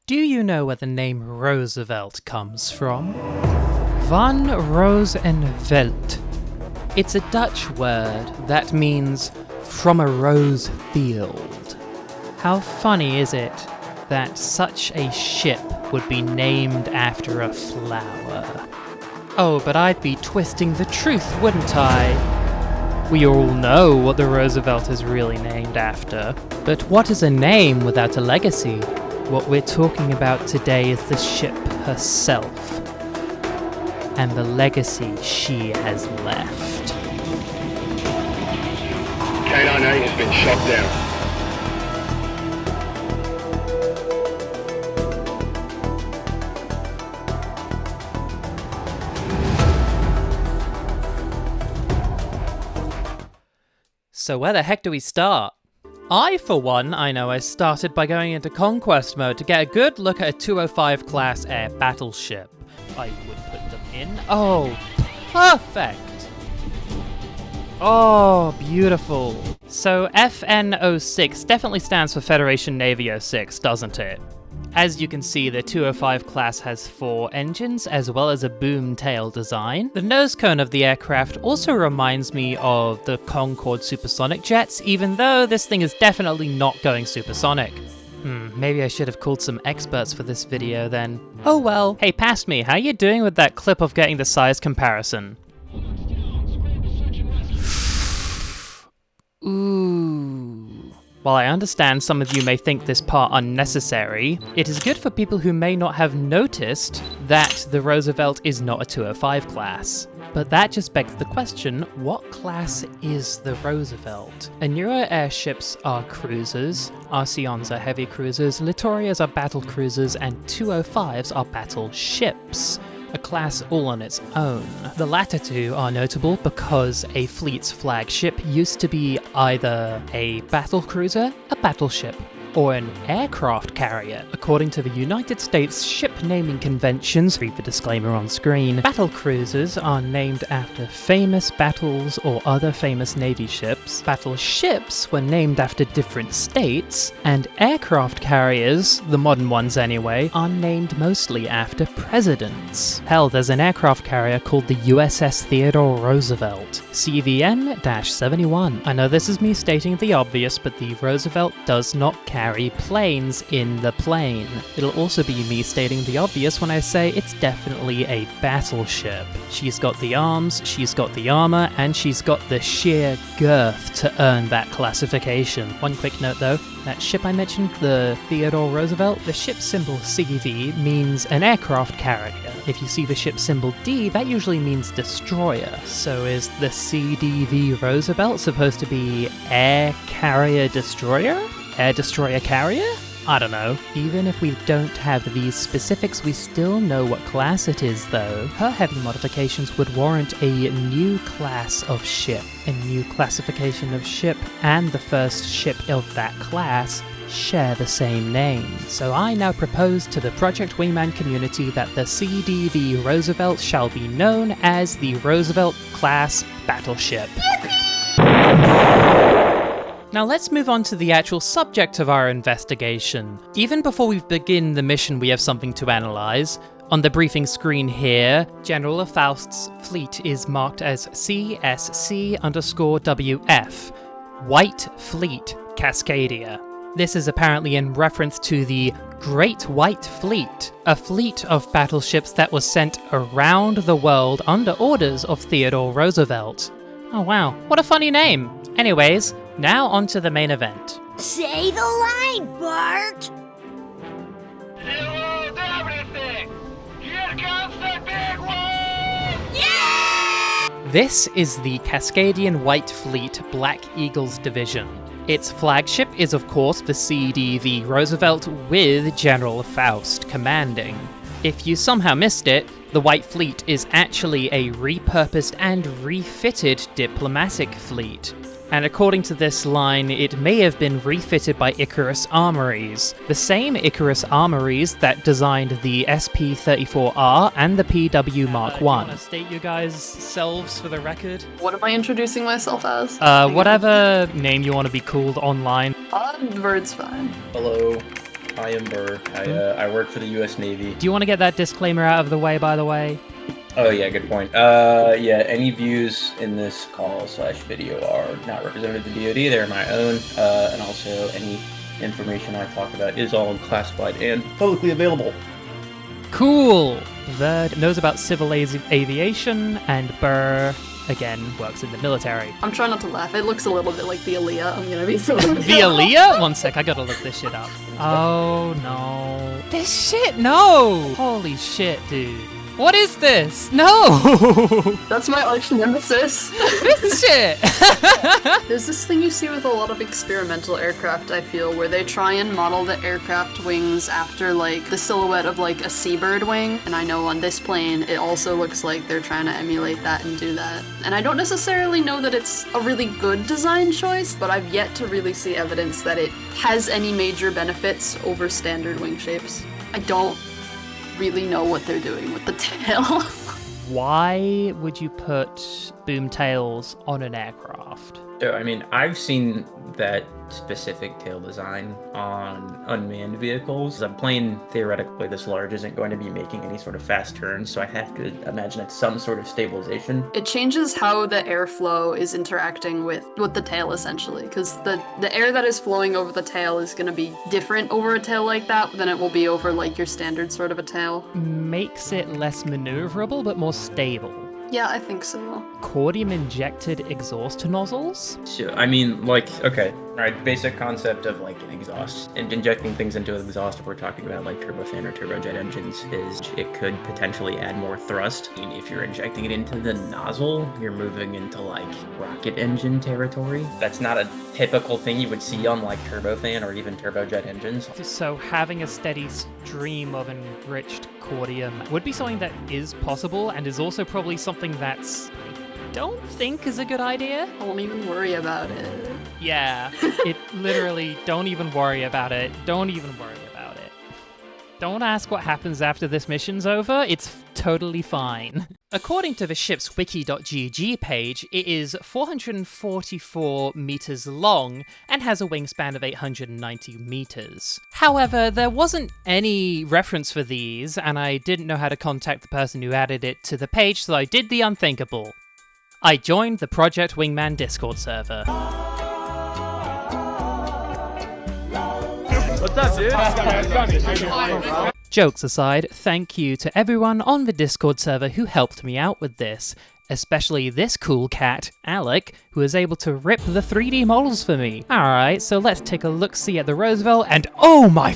Do you know where the name Roosevelt comes from? Van Roos en Veld. It's a Dutch word that means from a rose field. How funny is it that such a ship would be named after a flower? Oh, but I'd be twisting the truth, wouldn't I? We all know what the Roosevelt is really named after, but what is a name without a legacy? What we're talking about today is the ship herself, and the legacy she has left. K-98 has been shot down. So where the heck do we start? I, for one, I started by going into Conquest mode to get a good look at a 205 class air battleship. I would put them in. Oh, perfect! Oh, beautiful. So FN06 definitely stands for Federation Navy 06, doesn't it? As you can see, the 205 class has 4 engines, as well as a boom tail design. The nose cone of the aircraft also reminds me of the Concorde supersonic jets, even though this thing is definitely not going supersonic. Maybe I should have called some experts for this video then. Oh well. Hey, past me, how you doing with that clip of getting the size comparison? Ooh. While I understand some of you may think this part unnecessary, it is good for people who may not have noticed that the Roosevelt is not a 205 class. But that just begs the question, what class is the Roosevelt? Newer airships are cruisers, Arceons are heavy cruisers, Littorias are battle cruisers, and 205s are battleships. A class all on its own. The latter two are notable because a fleet's flagship used to be either a battle cruiser, a battleship, or an aircraft carrier. According to the United States Ship Naming Conventions, read the disclaimer on screen, battle cruisers are named after famous battles or other famous Navy ships, battleships were named after different states, and aircraft carriers, the modern ones anyway, are named mostly after presidents. Hell, there's an aircraft carrier called the USS Theodore Roosevelt, CVN-71. I know this is me stating the obvious, but the Roosevelt does not carry planes in the plane. It'll also be me stating the obvious when I say it's definitely a battleship. She's got the arms, she's got the armor, and she's got the sheer girth to earn that classification. One quick note though, that ship I mentioned, the Theodore Roosevelt, the ship symbol CDV means an aircraft carrier. If you see the ship symbol D, that usually means destroyer. So is the CDV Roosevelt supposed to be air carrier destroyer? Air destroyer carrier? I don't know. Even if we don't have these specifics, we still know what class it is though. Her heavy modifications would warrant a new class of ship. A new classification of ship and the first ship of that class share the same name. So I now propose to the Project Wingman community that the CDV Roosevelt shall be known as the Roosevelt class battleship. Now let's move on to the actual subject of our investigation. Even before we begin the mission, we have something to analyze. On the briefing screen here, General Faust's fleet is marked as CSC_WF, White Fleet, Cascadia. This is apparently in reference to the Great White Fleet, a fleet of battleships that was sent around the world under orders of Theodore Roosevelt. Oh wow, what a funny name! Anyways, now on to the main event. Say the line, Bart! Zero to everything! Here comes the big one! Yeah! This is the Cascadian White Fleet Black Eagles Division. Its flagship is of course the CDV Roosevelt with General Faust commanding. If you somehow missed it, the White Fleet is actually a repurposed and refitted diplomatic fleet. And according to this line, it may have been refitted by Icarus Armories, the same Icarus Armories that designed the SP-34R and the PW Mark I. Want to state your guys' selves for the record? What am I introducing myself as? Whatever name you want to be called online. Odd word's fine. Hello. I am Burr. I work for the U.S. Navy. Do you want to get that disclaimer out of the way, by the way? Oh yeah, good point. Yeah, any views in this call/video are not representative of the DoD. They're my own, and also any information I talk about is all classified and publicly available. Cool! Verd knows about civil aviation, and Burr, again, works in the military. I'm trying not to laugh. It looks a little bit like the Aaliyah. I'm gonna be so The Aaliyah? One sec, I gotta look this shit up. Oh no. This shit, no! Holy shit, dude. What is this? No! That's my arch nemesis. This shit! There's this thing you see with a lot of experimental aircraft, I feel, where they try and model the aircraft wings after, like, the silhouette of, like, a seabird wing. And I know on this plane, it also looks like they're trying to emulate that and do that. And I don't necessarily know that it's a really good design choice, but I've yet to really see evidence that it has any major benefits over standard wing shapes. I don't really know what they're doing with the tail. Why would you put boom tails on an aircraft? So, I mean, I've seen that specific tail design on unmanned vehicles. A plane theoretically this large isn't going to be making any sort of fast turns, so I have to imagine it's some sort of stabilization. It changes how the airflow is interacting with the tail, essentially, because the air that is flowing over the tail is going to be different over a tail like that than it will be over, like, your standard sort of a tail. Makes it less maneuverable, but more stable. Yeah, I think so. Cordium-injected exhaust nozzles? So, I mean, like, okay, right, basic concept of, like, an exhaust. And injecting things into an exhaust, if we're talking about, like, turbofan or turbojet engines, is it could potentially add more thrust. I mean, if you're injecting it into the nozzle, you're moving into, like, rocket engine territory. That's not a typical thing you would see on, like, turbofan or even turbojet engines. So having a steady stream of enriched cordium would be something that is possible, and is also probably something that's don't think is a good idea. I won't even worry about it. Yeah, it literally, don't even worry about it. Don't even worry about it. Don't ask what happens after this mission's over. It's totally fine. According to the ship's wiki.gg page, it is 444 meters long and has a wingspan of 890 meters. However, there wasn't any reference for these, and I didn't know how to contact the person who added it to the page, so I did the unthinkable. I joined the Project Wingman Discord server. What's up, dude? Jokes aside, thank you to everyone on the Discord server who helped me out with this, especially this cool cat, Alec, who was able to rip the 3D models for me. Alright, so let's take a look-see at the Roosevelt, and oh my...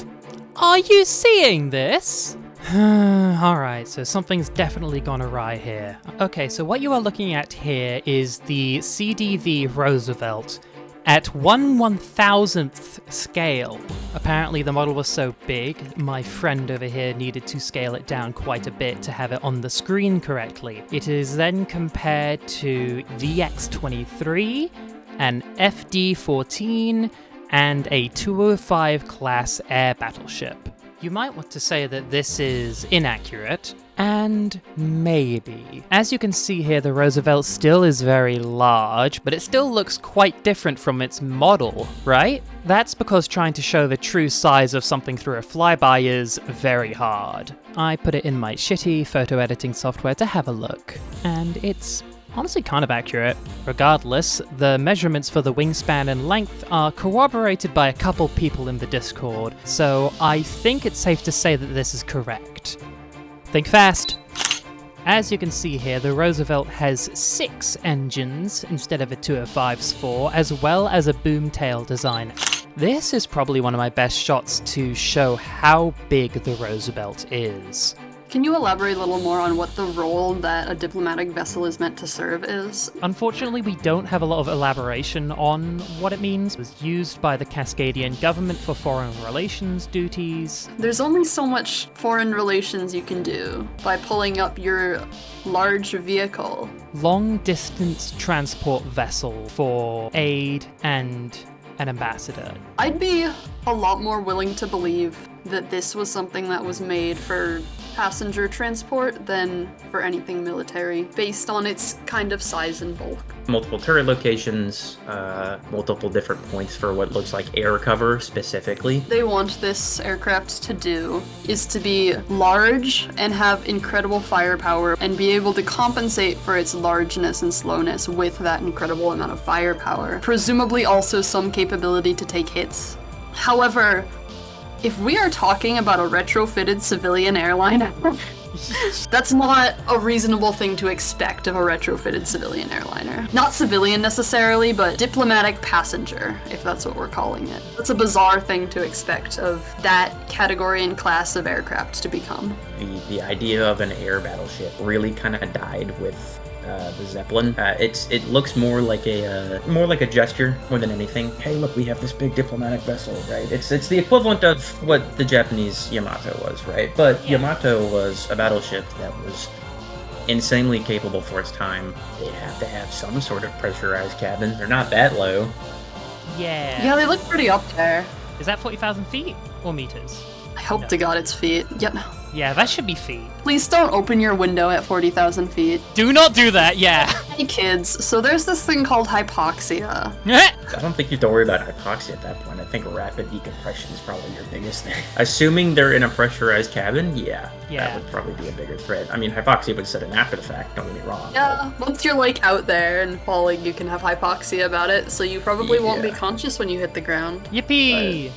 Are you seeing this? Alright, so something's definitely gone awry here. Okay, so what you are looking at here is the CDV Roosevelt at 1/1000th scale. Apparently the model was so big, my friend over here needed to scale it down quite a bit to have it on the screen correctly. It is then compared to VX-23, an FD-14, and a 205 class Air Battleship. You might want to say that this is inaccurate, and maybe. As you can see here, the Roosevelt still is very large, but it still looks quite different from its model, right? That's because trying to show the true size of something through a flyby is very hard. I put it in my shitty photo editing software to have a look, and it's honestly kind of accurate. Regardless, the measurements for the wingspan and length are corroborated by a couple people in the Discord, so I think it's safe to say that this is correct. Think fast! As you can see here, the Roosevelt has 6 engines instead of a 205's 4, as well as a boom tail design. This is probably one of my best shots to show how big the Roosevelt is. Can you elaborate a little more on what the role that a diplomatic vessel is meant to serve is? Unfortunately, we don't have a lot of elaboration on what it means. It was used by the Cascadian government for foreign relations duties. There's only so much foreign relations you can do by pulling up your large vehicle. Long-distance transport vessel for aid and an ambassador. I'd be a lot more willing to believe that this was something that was made for passenger transport than for anything military, based on its kind of size and bulk. multiple turret locations, multiple different points for what looks like air cover specifically. They want this aircraft to do is to be large and have incredible firepower and be able to compensate for its largeness and slowness with that incredible amount of firepower. Presumably also some capability to take hits. However, if we are talking about a retrofitted civilian airliner, that's not a reasonable thing to expect of a retrofitted civilian airliner. Not civilian necessarily, but diplomatic passenger, if that's what we're calling it. That's a bizarre thing to expect of that category and class of aircraft to become. The idea of an air battleship really kind of died with the Zeppelin. It looks more like a gesture more than anything. Hey, look, we have this big diplomatic vessel, right? It's the equivalent of what the Japanese Yamato was, right? But Yamato was a battleship that was insanely capable for its time. They have to have some sort of pressurized cabin. They're not that low. Yeah, they look pretty up there. Is that 40,000 feet or meters? I hope to God it's feet. Yep. Yeah, that should be feet. Please don't open your window at 40,000 feet. Do not do that, yeah. Hey kids, so there's this thing called hypoxia. I don't think you have to worry about hypoxia at that point. I think rapid decompression is probably your biggest thing. Assuming they're in a pressurized cabin, that would probably be a bigger threat. I mean, hypoxia would set in after the fact, don't get me wrong. Yeah, once you're like out there and falling, you can have hypoxia about it, so you probably won't be conscious when you hit the ground. Yippee!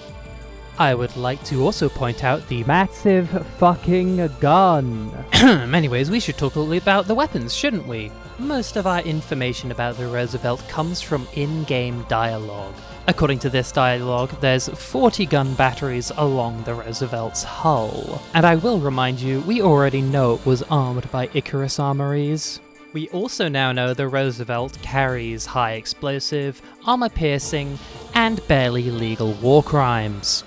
I would like to also point out the massive fucking gun. Anyways, we should talk a little bit about the weapons, shouldn't we? Most of our information about the Roosevelt comes from in-game dialogue. According to this dialogue, there's 40 gun batteries along the Roosevelt's hull. And I will remind you, we already know it was armed by Icarus armories. We also now know the Roosevelt carries high explosive, armor-piercing, and barely legal war crimes.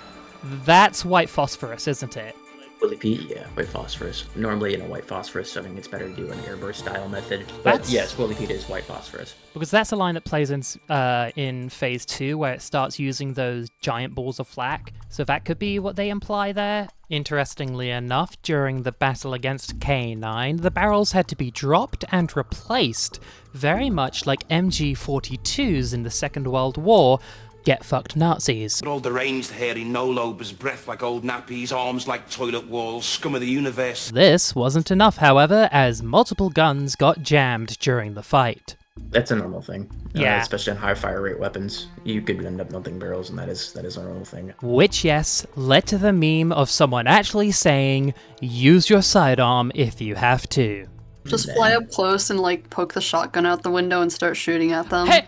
That's white phosphorus, isn't it? Willie Pete, yeah, white phosphorus. Normally in a white phosphorus, I think it's better to do an airburst style method. But yes, Willie Pete is white phosphorus. Because that's a line that plays in Phase 2, where it starts using those giant balls of flak. So that could be what they imply there. Interestingly enough, during the battle against K9, the barrels had to be dropped and replaced, very much like MG-42s in the Second World War. Get fucked Nazis. All deranged, hairy, no-lobers, breath like old nappies, arms like toilet walls, scum of the universe. This wasn't enough, however, as multiple guns got jammed during the fight. That's a normal thing. Yeah. Especially on high fire rate weapons. You could end up melting barrels, and that is a normal thing. Which, yes, led to the meme of someone actually saying, use your sidearm if you have to. Just fly up close and like poke the shotgun out the window and start shooting at them. Hey!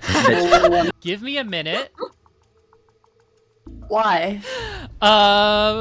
Give me a minute. Why?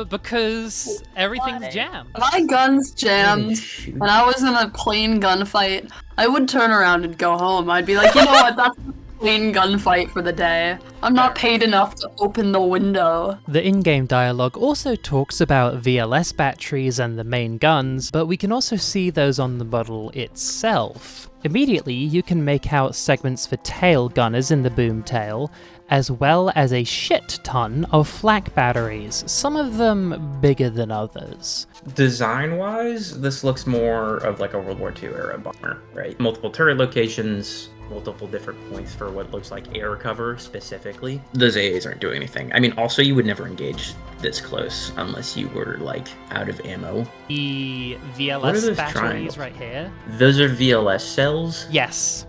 Because everything's jammed. My gun's jammed. When I was in a clean gunfight, I would turn around and go home. I'd be like, you know what, that's a clean gunfight for the day. I'm not paid enough to open the window. The in-game dialogue also talks about VLS batteries and the main guns, but we can also see those on the model itself. Immediately, you can make out segments for tail gunners in the boom tail, as well as a shit ton of flak batteries, some of them bigger than others. Design-wise, this looks more of like a World War II era bomber, right? Multiple turret locations, multiple different points for what looks like air cover specifically. Those AAs aren't doing anything. I mean, also you would never engage this close unless you were like out of ammo. The What are VLS those batteries triangles? right here. Those are VLS cells? Yes.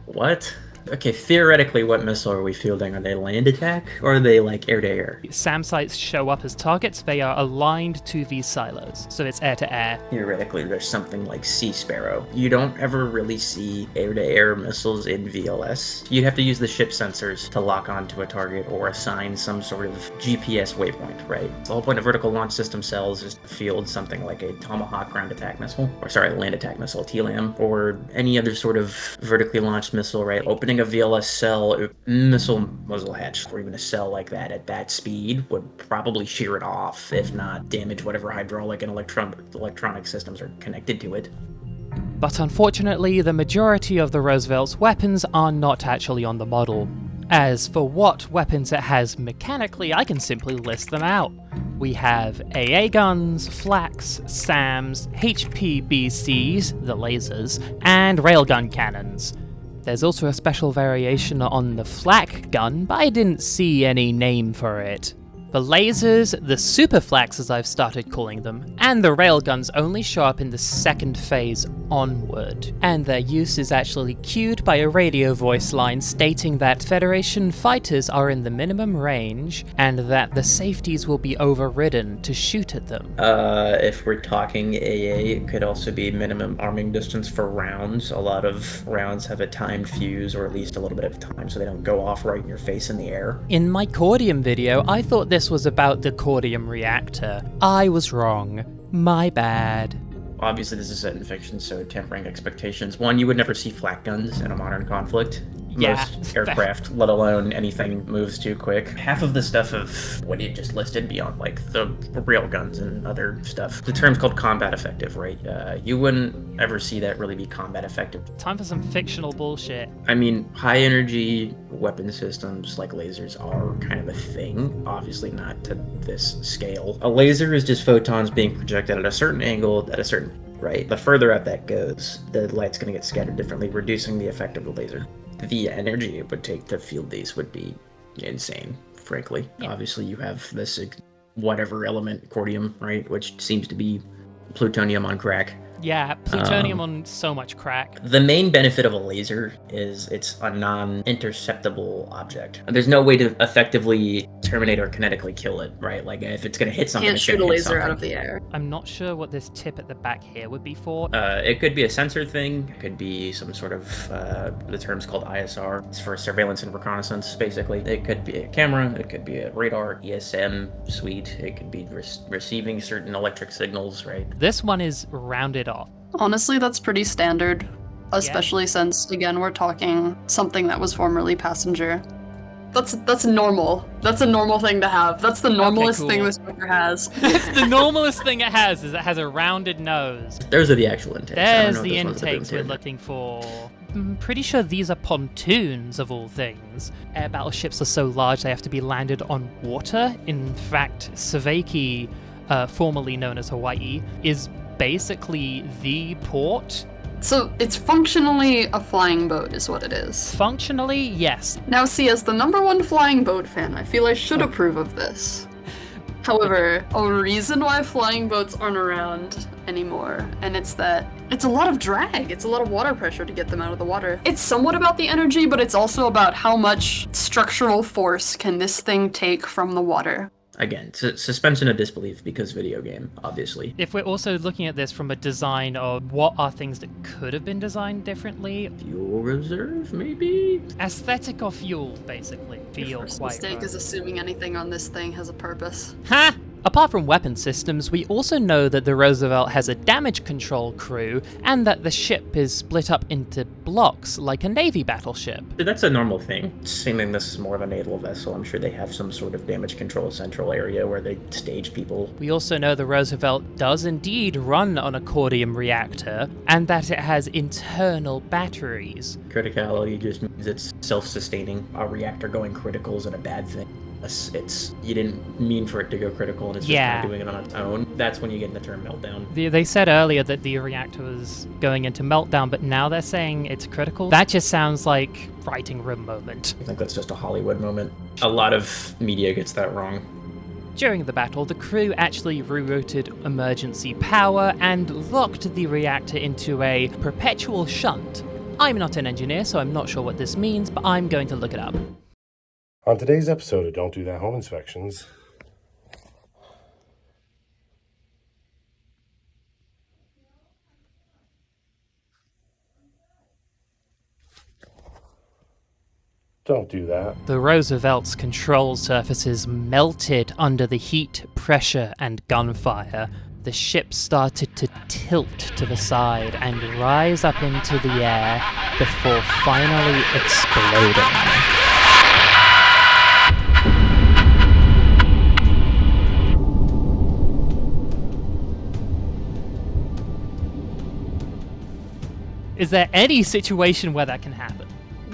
What? Okay, theoretically, what missile are we fielding? Are they land attack, or are they like air-to-air? SAM sites show up as targets. They are aligned to these silos, so it's air-to-air. Theoretically, there's something like Sea Sparrow. You don't ever really see air-to-air missiles in VLS. You'd have to use the ship sensors to lock onto a target or assign some sort of GPS waypoint, right? The whole point of vertical launch system cells is to field something like a Tomahawk ground attack missile, land attack missile, TLAM, or any other sort of vertically launched missile, right? Opening a VLS cell, missile muzzle hatch, or even a cell like that at that speed would probably shear it off, if not damage whatever hydraulic and electronic systems are connected to it. But unfortunately, the majority of the Roosevelt's weapons are not actually on the model. As for what weapons it has mechanically, I can simply list them out. We have AA guns, flaks, SAMs, HPBCs, the lasers, and railgun cannons. There's also a special variation on the flak gun, but I didn't see any name for it. The lasers, the super flaks as I've started calling them, and the railguns only show up in the second phase onward, and their use is actually cued by a radio voice line stating that Federation fighters are in the minimum range, and that the safeties will be overridden to shoot at them. If we're talking AA, it could also be minimum arming distance for rounds. A lot of rounds have a timed fuse, or at least a little bit of time, so they don't go off right in your face in the air. In my Cordium video, I thought this was about the Cordium reactor. I was wrong. My bad. Obviously, this is set in fiction, so tempering expectations. One, you would never see flak guns in a modern conflict. Yeah, Most aircraft, let alone anything, moves too quick. Half of the stuff of what you just listed beyond, like, the rail guns and other stuff, the term's called combat effective, right? You wouldn't ever see that really be combat effective. Time for some fictional bullshit. I mean, high-energy weapon systems like lasers are kind of a thing, obviously not to this scale. A laser is just photons being projected at a certain angle at a certain right. The further out that goes, the light's going to get scattered differently, reducing the effect of the laser. The energy it would take to field these would be insane, frankly. Yeah. Obviously, you have this whatever element, cordium, right, which seems to be plutonium on crack. Yeah, plutonium on so much crack. The main benefit of a laser is it's a non-interceptable object. There's no way to effectively terminate or kinetically kill it, right? Like, if it's going to hit something, Can't it's shoot gonna a hit laser something. out of the air. I'm not sure what this tip at the back here would be for. It could be a sensor thing. It could be some sort of, the term's called ISR. It's for surveillance and reconnaissance, basically. It could be a camera. It could be a radar, ESM suite. It could be receiving certain electric signals, right? This one is rounded off. Honestly, that's pretty standard, especially since, again, we're talking something that was formerly passenger. That's normal. That's a normal thing to have. That's the normalest cool. thing this fucker has. The normalest thing it has is it has a rounded nose. Those are the actual intakes. I don't There's know the if those ones have been intakes we're intended. looking for. I'm pretty sure these are pontoons of all things. Air battleships are so large they have to be landed on water. In fact, Savaki, formerly known as Hawaii, is basically the port. So it's functionally a flying boat is what it is. Functionally, yes. Now see, as the #1 flying boat fan, I feel I should approve of this. However, a reason why flying boats aren't around anymore, and it's that it's a lot of drag, it's a lot of water pressure to get them out of the water. It's somewhat about the energy, but it's also about how much structural force can this thing take from the water. Again, suspension of disbelief because video game, obviously. If we're also looking at this from a design of what are things that could have been designed differently, Fuel reserve, maybe? aesthetic or fuel, basically, feel First quite mistake right. is assuming anything on this thing has a purpose. Ha! Apart from weapon systems, we also know that the Roosevelt has a damage control crew, and that the ship is split up into blocks like a Navy battleship. That's a normal thing. Assuming this is more of a naval vessel, I'm sure they have some sort of damage control central area where they stage people. We also know the Roosevelt does indeed run on a cordium reactor, and that it has internal batteries. Criticality just means it's self-sustaining. A reactor going critical isn't a bad thing. It's you didn't mean for it to go critical and it's just kind of doing it on its own. That's when you get in the term meltdown. They said earlier that the reactor was going into meltdown, but now they're saying it's critical. That just sounds like writing room moment. I think that's just a Hollywood moment. A lot of media gets that wrong. During the battle, the crew actually rerouted emergency power and locked the reactor into a perpetual shunt. I'm not an engineer, so I'm not sure what this means, but I'm going to look it up. On today's episode of Don't Do That Home Inspections, don't do that. The Roosevelt's control surfaces melted under the heat, pressure, and gunfire. The ship started to tilt to the side and rise up into the air before finally exploding. Is there any situation where that can happen?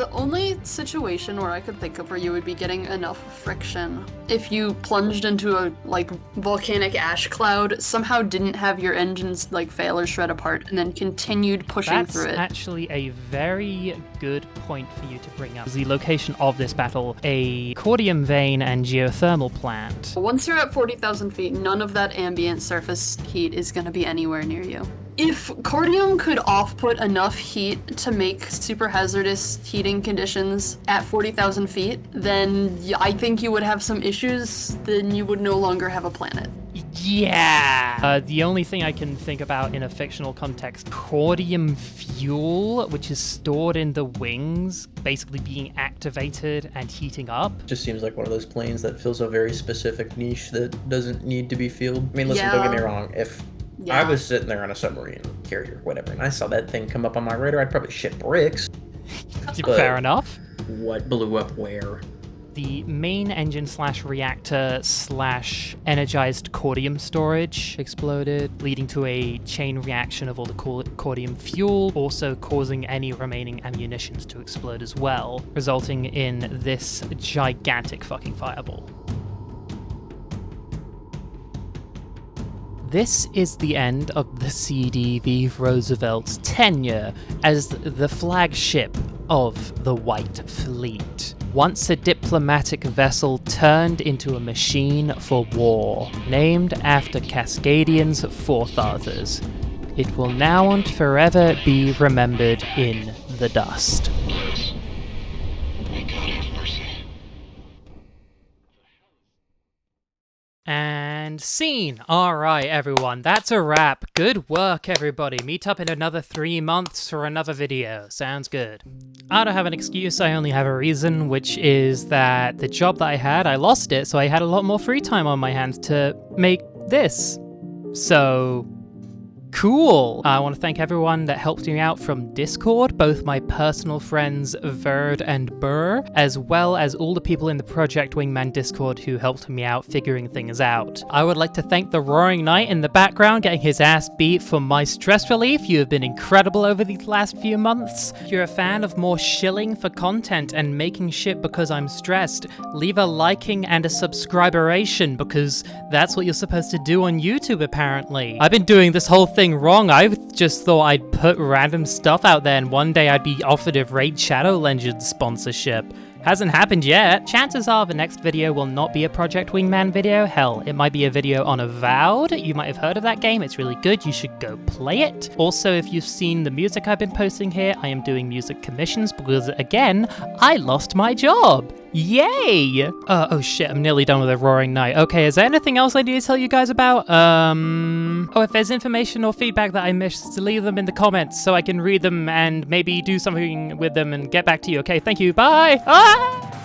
The only situation where I could think of where you would be getting enough friction if you plunged into a like volcanic ash cloud, somehow didn't have your engines like fail or shred apart, and then continued pushing through it. That's actually a very good point for you to bring up. The location of this battle, a cordium vein and geothermal plant. Once you're at 40,000 feet, none of that ambient surface heat is going to be anywhere near you. If cordium could off-put enough heat to make super hazardous heating conditions at 40,000 feet, then I think you would have some issues, then you would no longer have a planet. Yeah! The only thing I can think about in a fictional context, cordium fuel, which is stored in the wings, basically being activated and heating up. Just seems like one of those planes that fills a very specific niche that doesn't need to be filled. I mean, listen, Yeah. don't get me wrong, if Yeah. I was sitting there on a submarine carrier, whatever, and I saw that thing come up on my radar, I'd probably shit bricks. But Fair enough. What blew up where? The main engine slash reactor slash energized cordium storage exploded, leading to a chain reaction of all the cordium fuel, also causing any remaining ammunitions to explode as well, resulting in this gigantic fucking fireball. This is the end of the CDV Roosevelt's tenure as the flagship of the White Fleet. Once a diplomatic vessel turned into a machine for war, named after Cascadian's forefathers. It will now and forever be remembered in the dust. May God have mercy. And scene! Alright everyone, that's a wrap. Good work everybody. Meet up in another 3 months for another video. Sounds good. I don't have an excuse, I only have a reason, which is that the job that I had, I lost it, so I had a lot more free time on my hands to make this. So... cool! I want to thank everyone that helped me out from Discord, both my personal friends Verd and Burr, as well as all the people in the Project Wingman Discord who helped me out figuring things out. I would like to thank the Roaring Knight in the background getting his ass beat for my stress relief. You have been incredible over these last few months. If you're a fan of more shilling for content and making shit because I'm stressed, leave a liking and a subscriberation because that's what you're supposed to do on YouTube apparently. I've been doing this whole thing wrong. I just thought I'd put random stuff out there and one day I'd be offered a Raid Shadow Legends sponsorship. Hasn't happened yet. Chances are the next video will not be a Project Wingman video. Hell, it might be a video on Avowed. You might have heard of that game. It's really good. You should go play it. Also, if you've seen the music I've been posting here, I am doing music commissions because, again, I lost my job. Yay! Oh shit, I'm nearly done with the Roaring Knight. Okay, is there anything else I need to tell you guys about? Oh, if there's information or feedback that I missed, leave them in the comments so I can read them and maybe do something with them and get back to you. Okay, thank you, bye! Ah!